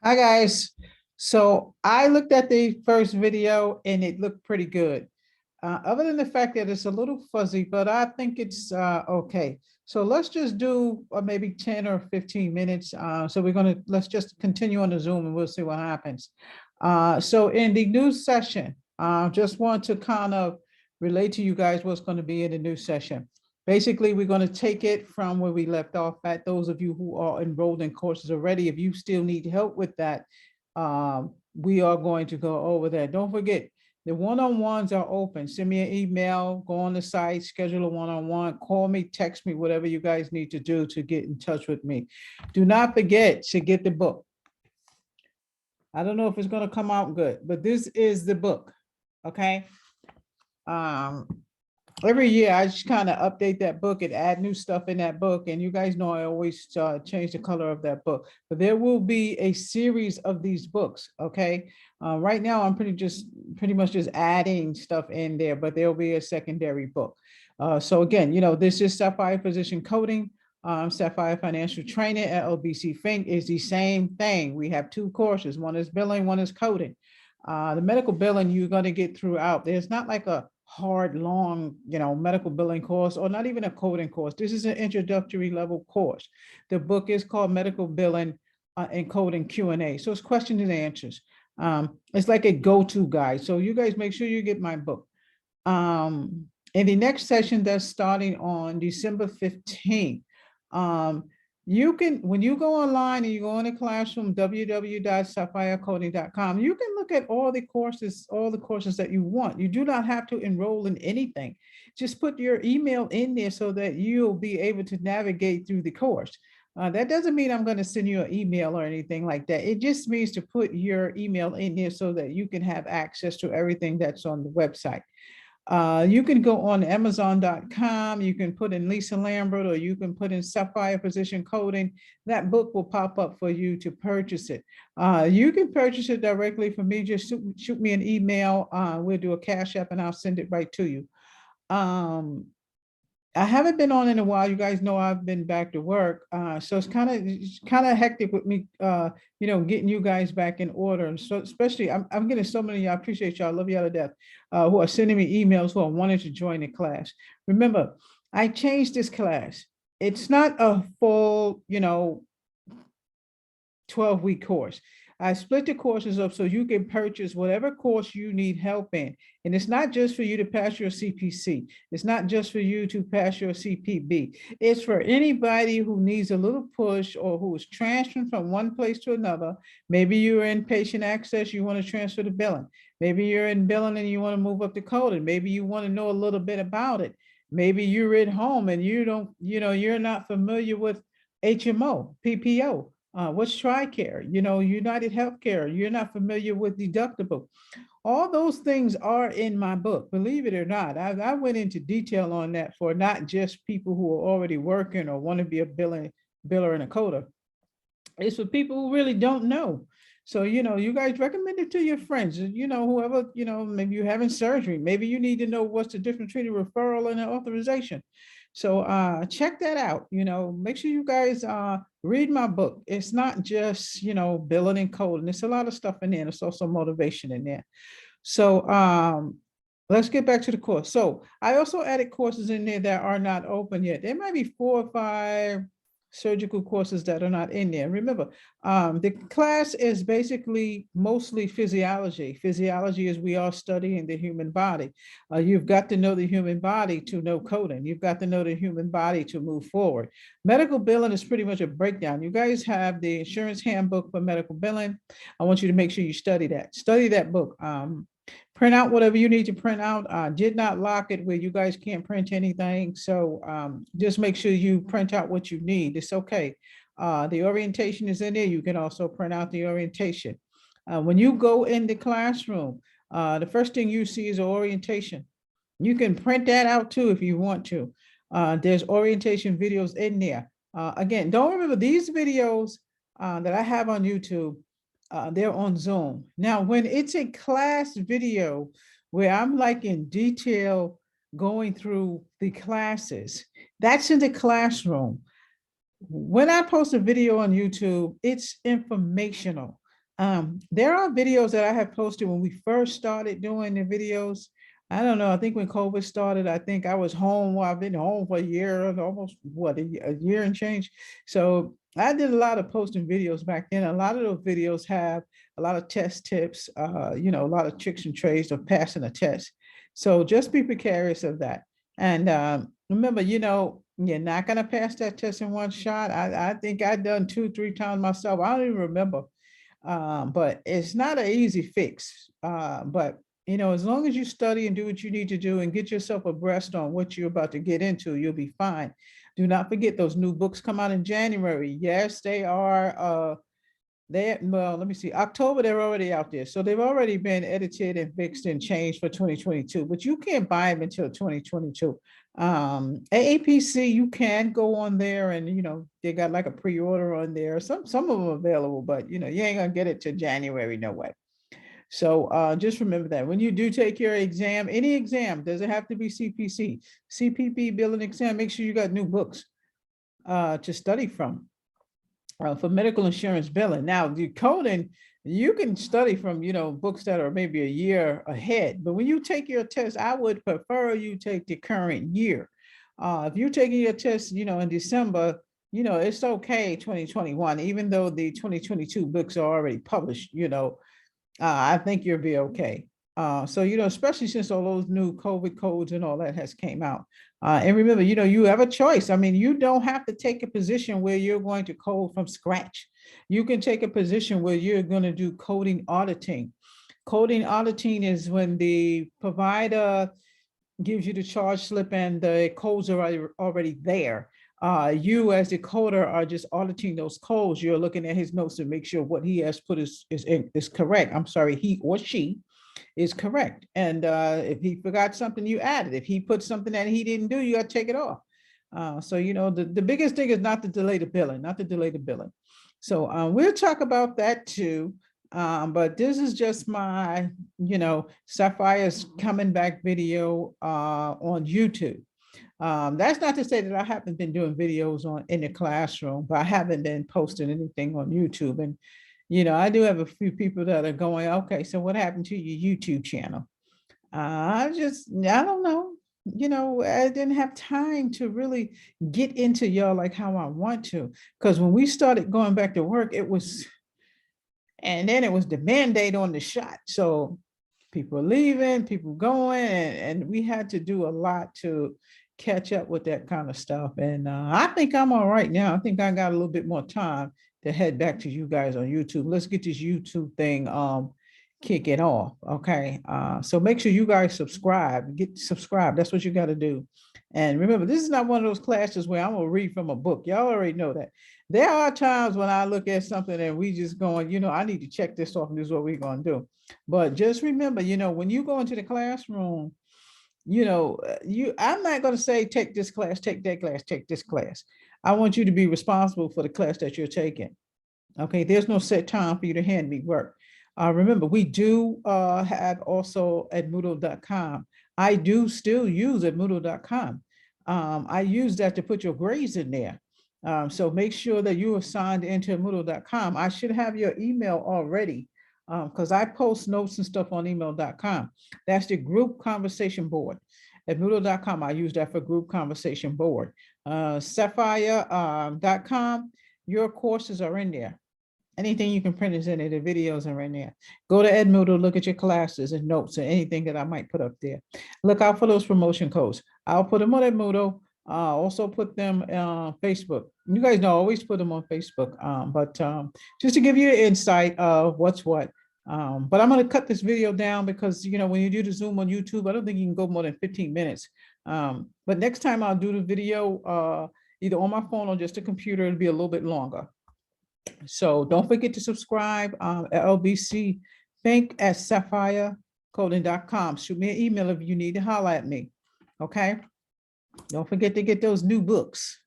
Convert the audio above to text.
Hi guys. So I looked at the first video and it looked pretty good. Other than the fact that it's a little fuzzy, but I think it's okay. So let's just do maybe 10 or 15 minutes. So let's just continue on the Zoom and we'll see what happens. So in the news session, just want to kind of relate to you guys what's going to be in the news session. Basically, we're going to take it from where we left off at. Those of you who are enrolled in courses already, if you still need help with that, we are going to go over that. Don't forget, the one-on-ones are open. Send me an email, go on the site, schedule a one-on-one, call me, text me, whatever you guys need to do to get in touch with me. Do not forget to get the book. I don't know if it's going to come out good, but this is the book. Okay. Um, every year I just kind of update that book and add new stuff in that book. And you guys know I always change the color of that book. But there will be a series of these books. Okay. Right now I'm pretty much just adding stuff in there, but there'll be a secondary book. So again, this is Sapphire Physician Coding. Sapphire Financial Training at LBC Think is the same thing. We have two courses. One is billing, one is coding. The medical billing you're going to get throughout. There's not like a hard, long, medical billing course or not even a coding course. This is an introductory level course. The book is called Medical Billing and Coding Q&A. So it's questions and answers. It's like a go-to guide. So you guys make sure you get my book. In the next session that's starting on December 15th, you can, when you go online and you go in the classroom, www.sapphirecoding.com, you can look at all the courses that you want. You do not have to enroll in anything. Just put your email in there so that you'll be able to navigate through the course. That doesn't mean I'm going to send you an email or anything like that. It just means to put your email in there so that you can have access to everything that's on the website. You can go on Amazon.com, you can put in Lisa Lambert, or you can put in Sapphire Physician Coding. That book will pop up for you to purchase it. You can purchase it directly from me. Just shoot me an email. We'll do a Cash App and I'll send it right to you. Um, I haven't been on in a while. You guys know I've been back to work. So it's kind of hectic with me, getting you guys back in order. So especially I'm getting so many, I appreciate y'all, love y'all to death, who are sending me emails who are wanting to join the class. Remember, I changed this class. It's not a full, 12-week course. I split the courses up so you can purchase whatever course you need help in. And it's not just for you to pass your CPC. It's not just for you to pass your CPB. It's for anybody who needs a little push or who is transferring from one place to another. Maybe you're in patient access, you want to transfer to billing. Maybe you're in billing and you want to move up to coding. Maybe you want to know a little bit about it. Maybe you're at home and you don't, you're not familiar with HMO, PPO. What's TRICARE? United Healthcare. You're not familiar with deductible. All those things are in my book, believe it or not. I went into detail on that for not just people who are already working or want to be a biller and a coder. It's for people who really don't know. So, you guys recommend it to your friends, whoever, maybe you're having surgery. Maybe you need to know what's the difference between a referral and an authorization. So check that out. Make sure you guys read my book. It's not just, billing and coding. There's a lot of stuff in there. There's also motivation in there. So let's get back to the course. So I also added courses in there that are not open yet. There might be 4 or 5 surgical courses that are not in there. Remember, the class is basically mostly physiology. Physiology is we are studying the human body. You've got to know the human body to know coding. You've got to know the human body to move forward. Medical billing is pretty much a breakdown. You guys have the insurance handbook for medical billing. I want you to make sure you study that. Study that book. Print out whatever you need to print out. Did not lock it where you guys can't print anything. So just make sure you print out what you need. It's okay. The orientation is in there. You can also print out the orientation. When you go in the classroom, the first thing you see is orientation. You can print that out too if you want to. There's orientation videos in there. Again, don't remember these videos that I have on YouTube, they're on Zoom. Now, when it's a class video where I'm like in detail going through the classes, that's in the classroom. When I post a video on YouTube, it's informational. There are videos that I have posted when we first started doing the videos. I don't know. I think when COVID started, I think I was home. Well, I've been home for a year, almost what, a year and change. So I did a lot of posting videos back then. A lot of those videos have a lot of test tips, a lot of tricks and trades of passing a test. So just be precarious of that. And remember, you're not gonna pass that test in one shot. I think I've done 2, 3 times myself. I don't even remember, but it's not an easy fix. But as long as you study and do what you need to do and get yourself abreast on what you're about to get into, you'll be fine. Do not forget those new books come out in January. Yes, they are. Well, let me see. October, they're already out there. So they've already been edited and fixed and changed for 2022, but you can't buy them until 2022. AAPC, you can go on there and, they got like a pre-order on there. Some of them are available, but you ain't gonna get it till January, no way. So just remember that when you do take your exam, any exam, doesn't have to be CPC, CPP, billing exam, make sure you got new books to study from. For medical insurance billing. Now, the coding, you can study from, books that are maybe a year ahead, but when you take your test, I would prefer you take the current year. If you're taking your test, in December, it's okay, 2021, even though the 2022 books are already published, I think you'll be okay. So, especially since all those new COVID codes and all that has came out. And remember, you have a choice. I mean, you don't have to take a position where you're going to code from scratch. You can take a position where you're going to do coding auditing. Coding auditing is when the provider gives you the charge slip and the codes are already there. You as the coder are just auditing those codes. You're looking at his notes to make sure what he has put is correct. I'm sorry, he or she is correct. And if he forgot something, you add it. If he put something that he didn't do, you got to take it off. So, the biggest thing is not to delay the billing, So we'll talk about that too. But this is just my, Sapphire's coming back video on YouTube. That's not to say that I haven't been doing videos in the classroom, but I haven't been posting anything on YouTube. And I do have a few people that are going, okay, so what happened to your YouTube channel? I don't know. I didn't have time to really get into y'all like how I want to. Because when we started going back to work, and then it was the mandate on the shot. So people leaving, people going, and we had to do a lot to catch up with that kind of stuff. And I think I'm all right now. I think I got a little bit more time to head back to you guys on YouTube. Let's get this YouTube thing kick it off. Okay. So make sure you guys subscribe. Get subscribed. That's what you got to do. And remember, this is not one of those classes where I'm gonna read from a book. Y'all already know that. There are times when I look at something and we just going, I need to check this off and this is what we're gonna do. But just remember, when you go into the classroom, I'm not going to say take this class, take that class, take this class. I want you to be responsible for the class that you're taking. Okay, there's no set time for you to hand me work. Remember, we do have also at Moodle.com. I do still use at Moodle.com. I use that to put your grades in there. So make sure that you are signed into Moodle.com. I should have your email already because I post notes and stuff on email.com. That's the group conversation board. At Moodle.com, I use that for group conversation board. Sapphire.com, your courses are in there. Anything you can print is in it, the videos are in there. Go to Edmoodle, look at your classes and notes and anything that I might put up there. Look out for those promotion codes. I'll put them on Edmoodle. Also put them on Facebook. You guys know I always put them on Facebook, but just to give you an insight of what's what. But I'm going to cut this video down because, when you do the Zoom on YouTube, I don't think you can go more than 15 minutes. But next time I'll do the video either on my phone or just a computer, it'll be a little bit longer. So don't forget to subscribe, LBC Think at SapphireCoding.com. Shoot me an email if you need to holler at me. Okay. Don't forget to get those new books.